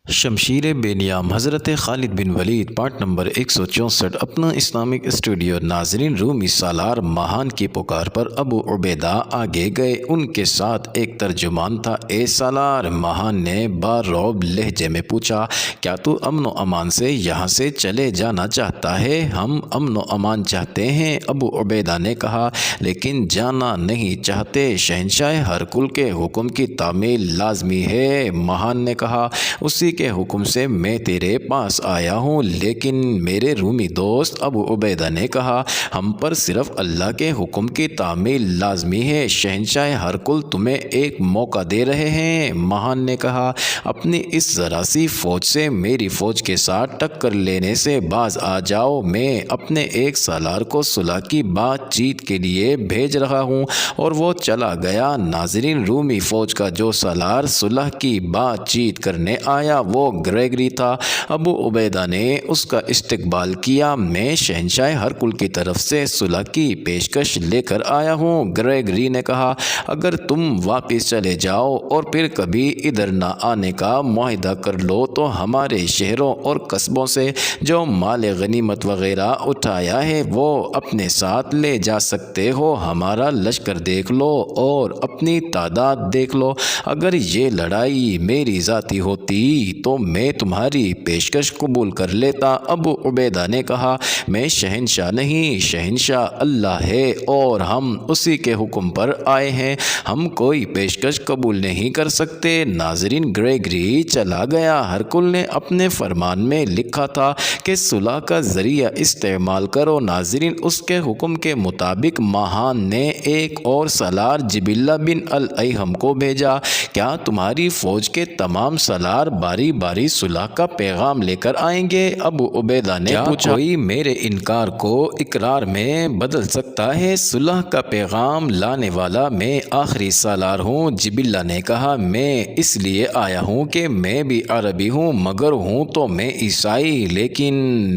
شمشیر بے نیام حضرت خالد بن ولید part number 164 اپنا اسلامک اسٹوڈیو۔ ناظرین، رومی سالار مہان کی پکار پر ابو عبیدہ آگے گئے۔ ان کے ساتھ ایک ترجمان تھا۔ اے سالار، مہان نے بارعب لہجے میں پوچھا، کیا تو امن و امان سے یہاں سے چلے جانا چاہتا ہے؟ ہم امن و امان چاہتے ہیں، ابو عبیدہ نے کہا، لیکن جانا نہیں چاہتے۔ شہنشاہ ہرکل کے حکم کی تعمیل لازمی ہے، مہان نے کہا۔ اسی کے حکم سے میں تیرے پاس آیا ہوں، لیکن میرے رومی دوست، ابو عبیدہ نے کہا، ہم پر صرف اللہ کے حکم کی تعمیل لازمی ہے۔ شہنشاہ ہرکل تمہیں ایک موقع دے رہے ہیں، مہان نے کہا۔ اپنی اس ذرا سی فوج سے میری فوج کے ساتھ ٹکر لینے سے باز آ جاؤ۔ میں اپنے ایک سالار کو صلح کی بات چیت کے لیے بھیج رہا ہوں، اور وہ چلا گیا۔ ناظرین، رومی فوج کا جو سالار صلح کی بات چیت کرنے آیا وہ گریگری تھا۔ ابو عبیدہ نے اس کا استقبال کیا۔ میں شہنشاہ ہرکل کی طرف سے صلح کی پیشکش لے کر آیا ہوں، گریگری نے کہا۔ اگر تم واپس چلے جاؤ اور پھر کبھی ادھر نہ آنے کا معاہدہ کر لو تو ہمارے شہروں اور قصبوں سے جو مال غنیمت وغیرہ اٹھایا ہے وہ اپنے ساتھ لے جا سکتے ہو۔ ہمارا لشکر دیکھ لو اور اپنی تعداد دیکھ لو۔ اگر یہ لڑائی میری ذاتی ہوتی تو میں تمہاری پیشکش قبول کر لیتا۔ ابو عبیدہ نے کہا، میں شہنشاہ نہیں، شہنشاہ اللہ ہے اور ہم اسی کے حکم پر آئے ہیں، ہم کوئی پیشکش قبول نہیں کر سکتے۔ ناظرین، گریگری چلا گیا۔ ہرکل نے اپنے فرمان میں لکھا تھا کہ صلح کا ذریعہ استعمال کرو۔ ناظرین، اس کے حکم کے مطابق مہان نے ایک اور سالار جبلہ بن الایہم کو بھیجا۔ کیا تمہاری فوج کے تمام سالار باری باری صلح کا پیغام لے کر آئیں گے؟ ابو عبیدہ نے پوچھا۔ کوئی میرے انکار کو اقرار میں بدل سکتا ہے؟ صلح کا پیغام لانے والا میں آخری سالار ہوں، جبلہ نے کہا۔ میں اس لیے آیا ہوں کہ میں بھی عربی ہوں، مگر ہوں تو میں عیسائی، لیکن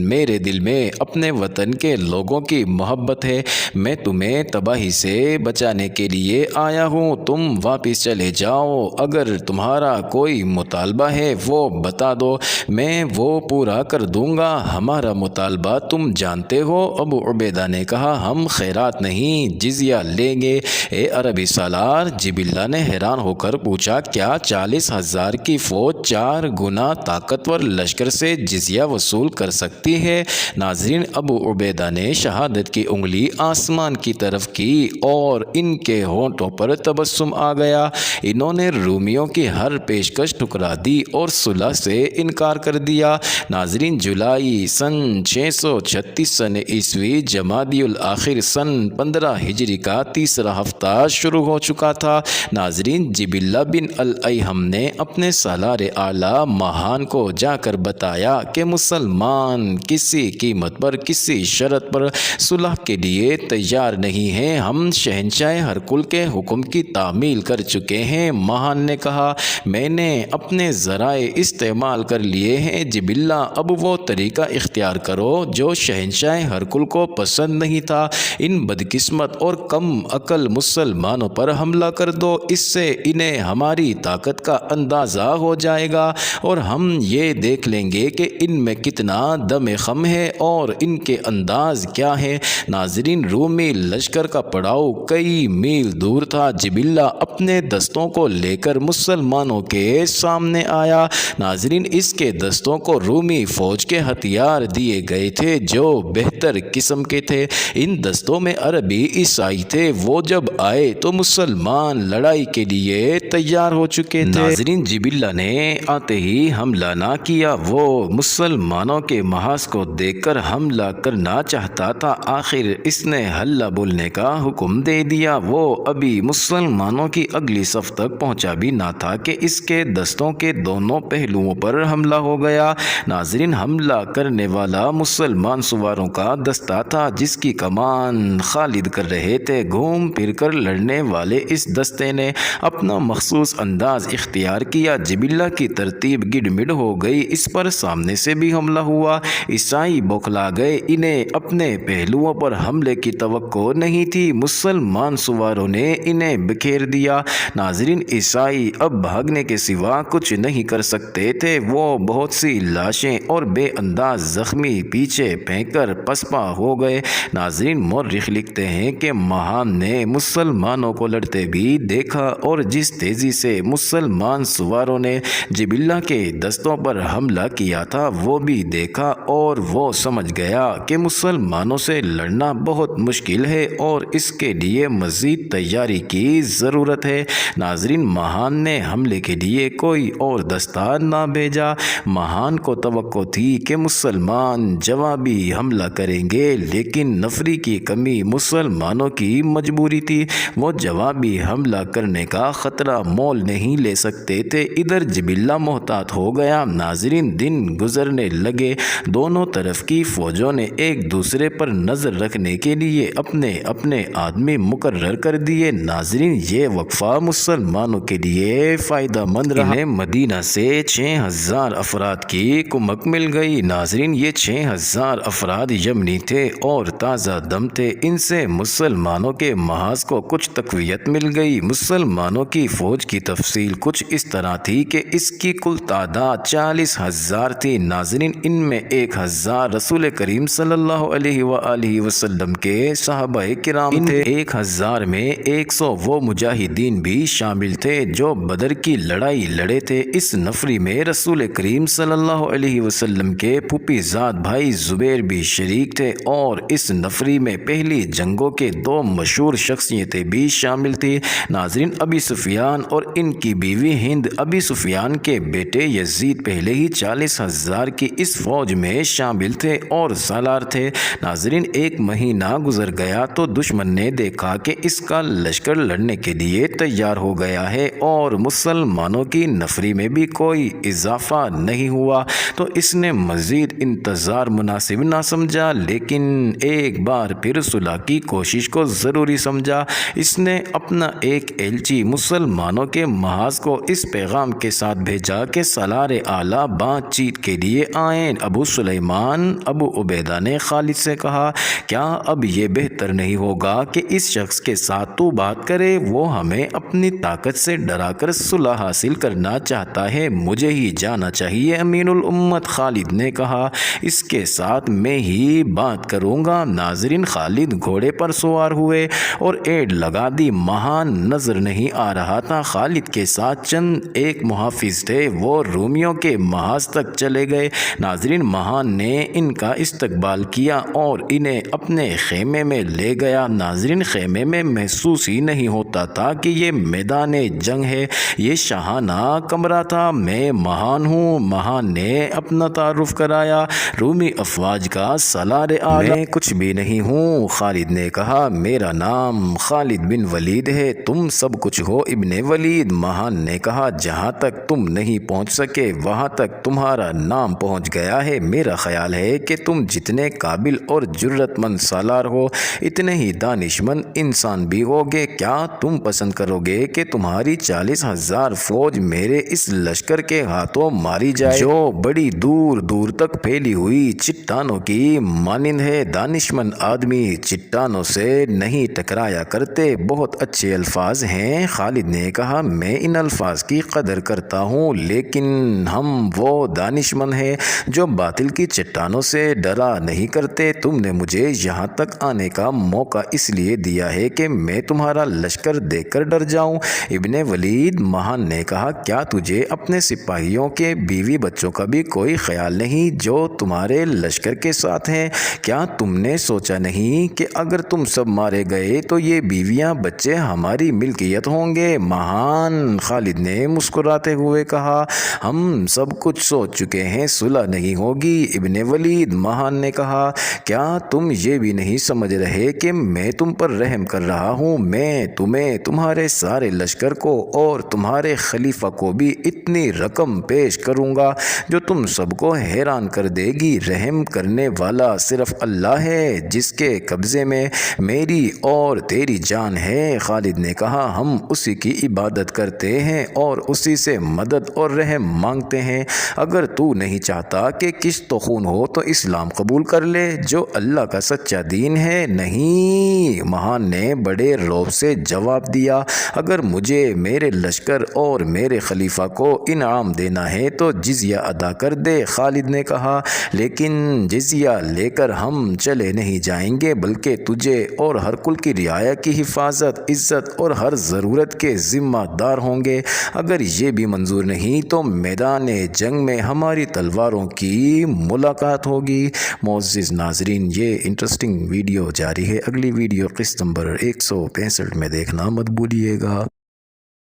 میرے دل میں اپنے وطن کے لوگوں کی محبت ہے۔ میں تمہیں تباہی سے بچانے کے لیے آیا ہوں، تم واپس چلے جاؤ۔ اگر تمہارا کوئی مطالبہ ہے وہ بتا دو، میں وہ پورا کر دوں گا۔ ہمارا مطالبہ تم جانتے ہو، ابو عبیدہ نے کہا۔ ہم خیرات نہیں، جزیہ لیں گے۔ اے عربی سالار، جبلہ نے حیران ہو کر پوچھا، کیا 40,000 کی فوج 4 گنا طاقتور لشکر سے جزیہ وصول کر سکتی ہے؟ ناظرین، ابو عبیدہ نے شہادت کی انگلی آسمان کی طرف کی اور ان کے ہونٹوں پر تبسم آ گیا۔ انہوں نے رومیوں کی ہر پیشکش ٹھکرا دی اور صلح سے انکار کر دیا۔ ناظرین، جولائی سن 636 سن عیسوی جمادی الاخر سن 15 ہجری کا تیسرا ہفتہ شروع ہو چکا تھا۔ ناظرین، جبلہ بن الایہم نے اپنے سالار اعلیٰ مہان کو جا کر بتایا کہ مسلمان کسی قیمت پر، کسی شرط پر صلح کے لیے تیار نہیں ہیں۔ ہم شہنشاہ ہرکل کے حکم کی تعمیل کر چکے ہیں۔ مہان نے کہا، میں نے اپنے ذرائع استعمال کر لیے ہیں، جبلہ اب وہ طریقہ اختیار کرو جو شہنشاہ ہرکل کو پسند نہیں تھا۔ ان بدقسمت اور کم عقل مسلمانوں پر حملہ کر دو، اس سے انہیں ہماری طاقت کا اندازہ ہو جائے گا اور ہم یہ دیکھ لیں گے کہ ان میں کتنا دم خم ہے اور ان کے انداز کیا ہے۔ ناظرین، رومی لشکر کا پڑاؤ کئی میل دور تھا۔ جبلہ اپنے دستوں کو لے کر مسلمانوں کے سامنے آیا۔ ناظرین، اس کے دستوں کو رومی فوج کے ہتھیار دیے گئے تھے جو بہتر قسم کے تھے۔ ان دستوں میں عربی عیسائی تھے۔ وہ جب آئے تو مسلمان لڑائی کے لیے تیار ہو چکے تھے۔ ناظرین، جبلہ نے آتے ہی حملہ نہ کیا۔ وہ مسلمانوں کے محاذ کو دیکھ کر حملہ کرنا چاہتا تھا، آخر اس نے حلہ بولنے کا حکم دے دیا۔ وہ ابھی مسلمانوں کی اگلی صف تک پہنچا بھی نہ تھا کہ اس کے دستوں کے دونوں پہلوؤں پر حملہ ہو گیا۔ ناظرین، حملہ کرنے والا مسلمان سواروں کا دستہ تھا جس کی کمان خالد کر رہے تھے۔ گھوم پھر کر لڑنے والے اس دستے نے اپنا مخصوص انداز اختیار کیا۔ جبلہ کی ترتیب گڈمڈ ہو گئی، اس پر سامنے سے بھی حملہ ہوا۔ عیسائی بوکھلا گئے، انہیں اپنے پہلوؤں پر حملے کی توقع نہیں تھی۔ مسلمان سواروں نے انہیں بکھیر دیا۔ ناظرین، عیسائی اب بھاگنے کے سوا کچھ نہیں کر سکتے تھے وہ بہت سی لاشیں اور بے انداز زخمی پیچھے پھینک کر پسپا ہو گئے۔ ناظرین، مورخ لکھتے ہیں کہ مہان نے مسلمانوں کو لڑتے بھی دیکھا اور جس تیزی سے مسلمان سواروں نے جبلہ کے دستوں پر حملہ کیا تھا وہ بھی دیکھا، اور وہ سمجھ گیا کہ مسلمانوں سے لڑنا بہت مشکل ہے اور اس کے لیے مزید تیاری کی ضرورت ہے۔ ناظرین، مہان نے حملے کے لیے کوئی اور دستہ نہ بھیجا۔ مہان کو توقع تھی کہ مسلمان جوابی حملہ کریں گے، لیکن نفری کی کمی مسلمانوں کی مجبوری تھی۔ وہ جوابی حملہ کرنے کا خطرہ مول نہیں لے سکتے تھے۔ ادھر جبلہ محتاط ہو گیا۔ ناظرین، دن گزرنے لگے۔ دونوں طرف کی فوجوں نے ایک دوسرے پر نظر رکھنے کے لیے اپنے اپنے آدمی مقرر کر دیے۔ ناظرین، یہ وقفہ مسلمانوں کے لیے فائدہ مند رہا۔ انہیں مدینہ سے 6000 افراد کی کمک مل گئی۔ ناظرین، یہ 6000 افراد یمنی تھے اور تازہ دم تھے۔ ان سے مسلمانوں کے محاذ کو کچھ تقویت مل گئی۔ مسلمانوں کی فوج کی تفصیل کچھ اس طرح تھی کہ اس کی کل تعداد 40,000 تھی۔ ناظرین، ان میں 1000 رسول کریم صلی اللہ علیہ وآلہ وسلم کے صحابہ کرام تھے۔ 1000 میں 100 وہ مجاہدین بھی شامل تھے جو بدر کی لڑائی لڑے تھے۔ اس نفری میں رسول کریم صلی اللہ علیہ وسلم کے پھوپھی زاد بھائی زبیر بھی شریک تھے، اور اس نفری میں پہلی جنگوں کے 2 مشہور شخصیتیں بھی شامل تھیں۔ ناظرین، ابی سفیان اور ان کی بیوی ہند۔ ابی سفیان کے بیٹے یزید پہلے ہی 40,000 کی اس فوج میں شامل تھے اور سالار تھے۔ ناظرین، 1 مہینہ گزر گیا تو دشمن نے دیکھا کہ اس کا لشکر لڑنے کے لیے تیار ہو گیا ہے اور مسلمانوں کی نفری میں بھی کوئی اضافہ نہیں ہوا، تو اس نے مزید انتظار مناسب نہ سمجھا، لیکن ایک بار پھر صلح کی کوشش کو ضروری سمجھا۔ اس نے اپنا ایک ایلچی مسلمانوں کے محاذ کو اس پیغام کے ساتھ بھیجا کہ سالار اعلیٰ بات چیت کے لیے آئیں۔ ابو سلیمان ابو عبیدہ نے خالد سے کہا، کیا اب یہ بہتر نہیں ہوگا کہ اس شخص کے ساتھ تو بات کرے؟ وہ ہمیں اپنی طاقت سے ڈرا کر صلح حاصل کرنا چاہتا ہے، مجھے ہی جانا چاہیے۔ امین الامت خالد نے کہا، اس کے ساتھ میں ہی بات کروں گا۔ ناظرین، خالد گھوڑے پر سوار ہوئے اور ایڑ لگا دی۔ مہان نظر نہیں آ رہا تھا۔ خالد کے ساتھ چند ایک محافظ تھے، وہ رومیوں کے محاذ تک چلے گئے۔ ناظرین، مہان نے ان کا استقبال کیا اور انہیں اپنے خیمے میں لے گیا۔ ناظرین، خیمے میں محسوس ہی نہیں ہوتا تھا کہ یہ میدان جنگ ہے، یہ شاہانہ کمرہ تھا۔ میں مہان ہوں، مہان نے اپنا تعارف کرایا، رومی افواج کا سالار اعلیٰ۔ میں کچھ بھی نہیں ہوں، خالد نے کہا، میرا نام خالد بن ولید ہے، تم سب کچھ ہو ابن ولید۔ مہان نے کہا، جہاں تک تم نہیں پہنچ سکے وہاں تک تمہارا نام پہنچ گیا ہے۔ میرا خیال ہے کہ تم جتنے قابل اور جرت مند سالار ہو اتنے ہی دانشمند انسان بھی ہوگے۔ کیا تم پسند کرو گے کہ تمہاری 40,000 فوج میرے اس لشکر کے ہاتھوں ماری جائے جو بڑی دور دور تک پھیلی ہوئی چٹانوں کی مانند ہے؟ دانشمند آدمی چٹانوں سے نہیں ٹکرایا کرتے۔ بہت اچھے الفاظ ہیں، خالد نے کہا، میں ان الفاظ کی قدر کرتا ہوں، لیکن ہم وہ دانشمند ہیں جو باطل کی چٹانوں سے ڈرا نہیں کرتے۔ تم نے مجھے یہاں تک آنے کا موقع اس لیے دیا ہے کہ میں تمہارا لشکر دیکھ کر ڈر جاؤں۔ ابن ولید، مہان نے کہا، کیا تجھے اپنے سپاہیوں کے بیوی بچوں کا بھی کوئی خیال نہیں جو تمہارے لشکر کے ساتھ ہیں؟ کیا تم نے سوچا نہیں کہ اگر تم سب مارے گئے تو یہ بیویاں بچے ہماری ملکیت ہوں گے؟ مہان، خالد نے مسکراتے ہوئے کہا، ہم سب کچھ سوچ چکے ہیں، صلح نہیں ہوگی۔ ابن ولید، مہان نے کہا، کیا تم یہ بھی نہیں سمجھ رہے کہ میں تم پر رحم کر رہا ہوں؟ میں تمہیں، تمہارے سارے لشکر کو اور تمہارے خلیفہ کو بھی اتنی رقم پیش کروں گا جو تم سب کو حیران کر دے گی۔ رحم کرنے والا صرف اللہ ہے جس کے قبضے میں میری اور تیری جان ہے۔ خالد نے کہا، ہم اسی کی عبادت کرتے ہیں اور اسی سے مدد اور رحم مانگتے ہیں۔ اگر تو نہیں چاہتا کہ قسط و خون ہو تو اسلام قبول کر لے جو اللہ کا سچا دین ہے۔ نہیں، مہان نے بڑے رعب سے جواب دیا، اگر مجھے، میرے لشکر اور میرے خلیفہ کو ان انعام دینا ہے تو جزیہ ادا کر دے۔ خالد نے کہا لیکن جزیہ لے کر ہم چلے نہیں جائیں گے، بلکہ تجھے اور ہرکل کی رعایا کی حفاظت، عزت اور ہر ضرورت کے ذمہ دار ہوں گے۔ اگر یہ بھی منظور نہیں تو میدان جنگ میں ہماری تلواروں کی ملاقات ہوگی۔ معزز ناظرین، یہ انٹرسٹنگ ویڈیو جاری ہے، اگلی ویڈیو قسط نمبر 165 میں دیکھنا مت بھولیے گا۔